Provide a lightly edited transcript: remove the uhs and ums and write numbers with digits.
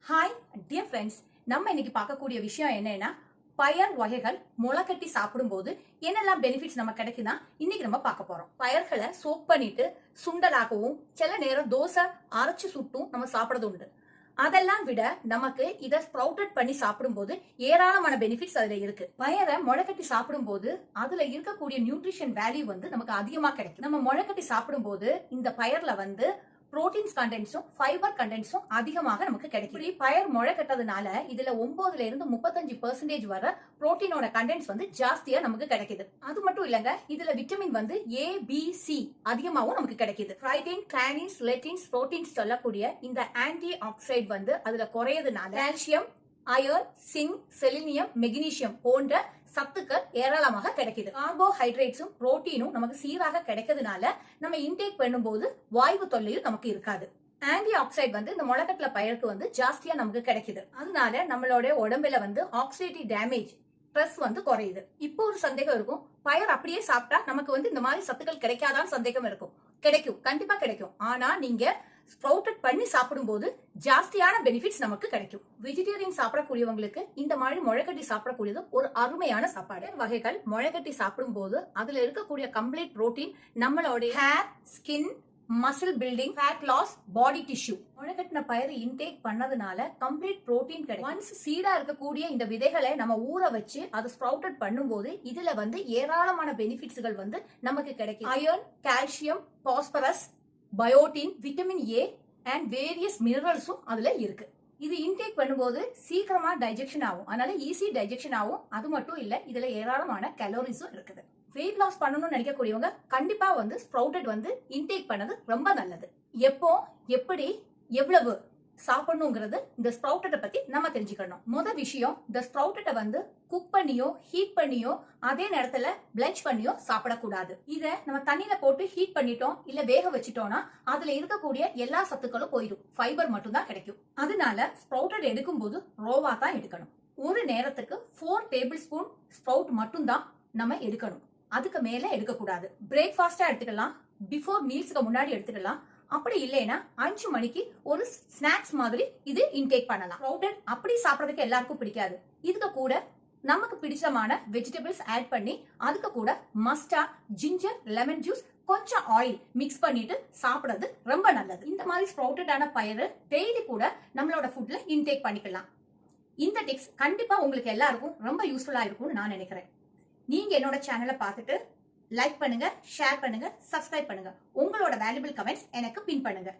Hi dear friends, நம்ம இன்னைக்கு பார்க்கக்கூடிய விஷயம் என்னன்னா பயர் வகைகள் முளைக்கட்டி சாப்பிடும்போது என்னெல்லாம் பெனிஃபிட்ஸ் நம்ம கிடைக்குதா இன்னைக்கு நம்ம பார்க்க போறோம். பயர்களை சோக் பண்ணிட்டு சுண்டலாகவும் சில நேரம் தோசை அரைச்சு சுட்டும் நம்ம சாப்பிடுறது உண்டு. அதெல்லாம் விட நமக்கு இதை ஸ்ப்ரவுட்டட் பண்ணி சாப்பிடும்போது ஏராளமான பெனிஃபிட்ஸ் அதுல இருக்கு. பயரை முளைக்கட்டி சாப்பிடும்போது அதுல இருக்கக்கூடிய நியூட்ரிஷன் வேல்யூ நமக்கு அதிகமா கிடைக்கும். நம்ம முளைக்கட்டி சாப்பிடும்போது இந்த பயர்ல புரோட்டீன்ஸ் கண்டென்ட்ஸும் ஃபைபர் கண்டென்ட்ஸும் அதிகமாக நமக்கு கிடைக்கும். பயர் முளை கட்டதுனால இதுல 9ல இருந்து 35% வரை புரோட்டீனோட கண்டென்ட்ஸ் ஜாஸ்தியா நமக்கு கிடைக்குது. அது மட்டும் இல்லங்க, இதுல விட்டமின் A, B, C அதிகமாகவும் நமக்கு கிடைக்குது. ஃப்ரைடின், கிளானின்ஸ், லெட்டின்ஸ், புரோட்டீன்ஸ் சொல்லக்கூடிய இந்த ஆன்டி ஆக்சைடு அதுல குறையதுனால calcium, iron, zinc, selenium, magnesium போன்ற சத்துக்கள் ஏராளமாக கிடைக்குது. கார்போஹைட்ரேட்ஸும் புரோட்டீனும் நமக்கு சீராக கிடைக்கிறதுனால நம்ம இன்டேக் பண்ணும்போது வாய்வு தொல்லையும் நமக்கு இருக்காது. ஆன்டி ஆக்சைடு இந்த முளைக்கட்டில பயருக்கு ஜாஸ்தியா நமக்கு கிடைக்குது. அதனால நம்மளோட உடம்புல ஆக்சிடேட்டிவ் டேமேஜ் ஸ்ட்ரெஸ் குறையுது. இப்போ ஒரு சந்தேகம் இருக்கும், பயர் அப்படியே சாப்பிட்டா நமக்கு இந்த மாதிரி சத்துக்கள் கிடைக்காதான்னு சந்தேகம் இருக்கும். கிடைக்கும், கண்டிப்பா கிடைக்கும். ஆனா நீங்க ஸ்ப்ரவுட்டட் பண்ணி சாப்பிடும்போது ஜாஸ்தியான பெனிஃபிட்ஸ் நமக்கு கிடைக்கும். வெஜிடேரியன் சாப்பிடக்கூடியவங்களுக்கு இந்த மாதிரி முளைக்கட்டி சாப்பிடக்கூடியது ஒரு அருமையான சாப்பாடு. வகைகள் முளைக்கட்டி சாப்பிடும்போது அதுல இருக்கக்கூடிய கம்ப்ளீட் புரோட்டீன் நம்மளோட hair, skin, muscle building, fat loss, body tissue முளைக்கட்டின பயிர் இன்டேக் பண்ணதுனால கம்ப்ளீட் புரோட்டீன் கிடைக்கும். ஒன்ஸ் சீடா இருக்கக்கூடிய இந்த விதைகளை நம்ம ஊற வச்சு அதை ஸ்ப்ரவுட்டட் பண்ணும்போது இதுல ஏராளமான பெனிஃபிட்ஸ்கள் நமக்கு கிடைக்கும். Iron, calcium, phosphorus, biotin, vitamin A and various மினரல்ஸும் அதுல இருக்கு. இது இன்டேக் பண்ணும்போது சீக்கிரமா டைஜெக்ஷன் ஆகும், அதனால ஈஸி டைஜெக்ஷன் ஆகும். அது மட்டும் இல்ல, இதுல ஏராளமான கலோரிஸும் இருக்குது. வெயிட் லாஸ் பண்ணணும்னு நினைக்கக்கூடியவங்க கண்டிப்பா ஸ்ப்ரவுட்டட் இன்டேக் பண்ணது ரொம்ப நல்லது. எப்போ, எப்படி, எவ்வளவு சாப்பிடணுங்கிறது இந்த ஸ்ப்ரவுட்டை பத்தி நம்ம தெரிஞ்சுக்கணும். முதல் விஷயம், இந்த ஸ்ப்ரவுட்டை குக் பண்ணியோ ஹீட் பண்ணியோ அதே நேரத்துல பிளெஞ்ச் பண்ணியோ சாப்பிடக்கூடாது. இத நம்ம தண்ணியில போட்டு ஹீட் பண்ணிட்டோம் இல்ல வேக வச்சிட்டோம்னா அதுல இருக்கக்கூடிய எல்லா சத்துக்களும் போயிடும், ஃபைபர் மட்டும் தான் கிடைக்கும். அதனால ஸ்ப்ரவுட்டட் எடுக்கும் போது ரோவா தான் எடுக்கணும். ஒரு நேரத்துக்கு 4 டேபிள் ஸ்பூன் ஸ்ப்ரவுட் மட்டும் தான் நம்ம எடுக்கணும், அதுக்கு மேல எடுக்கக்கூடாது. பிரேக்ஃபாஸ்டா எடுத்துக்கலாம், பிஃபோர் மீல்ஸ்க்கு முன்னாடி எடுத்துக்கலாம். அப்படி இல்லைன்னா 5 மணிக்கு ஒரு ஸ்நாக்ஸ் மாதிரி இது இன்டேக் பண்ணலாம். ஸ்ப்ரவுட்டட் அப்படி சாப்பிடறதுக்கு எல்லாருக்கும் பிடிக்காது. இதுக்கு கூட நமக்கு பிடிச்சமான வெஜிடபிள்ஸ் ஆட் பண்ணி அதுக்கு கூட மஸ்டர்ட், ஜிஞ்சர், லெமன் ஜூஸ், கொஞ்சம் ஆயில் மிக்ஸ் பண்ணிட்டு சாப்பிடுறது ரொம்ப நல்லது. இந்த மாதிரி ஸ்ப்ரவுட்டடான பயிறு டெய்லி கூட நம்மளோட ஃபுட்ல இன்டேக் பண்ணிக்கலாம். இந்த டிப்ஸ் கண்டிப்பா உங்களுக்கு எல்லாருக்கும் ரொம்ப யூஸ்ஃபுல்லா இருக்கும்னு நான் நினைக்கிறேன். நீங்க என்னோட சேனலை பார்த்துட்டு லைக் பண்ணுங்க, ஷேர் பண்ணுங்க, சப்ஸ்கிரைப் பண்ணுங்க. உங்களோட வேல்யூபிள் கமெண்ட்ஸ் எனக்கு பின் பண்ணுங்க.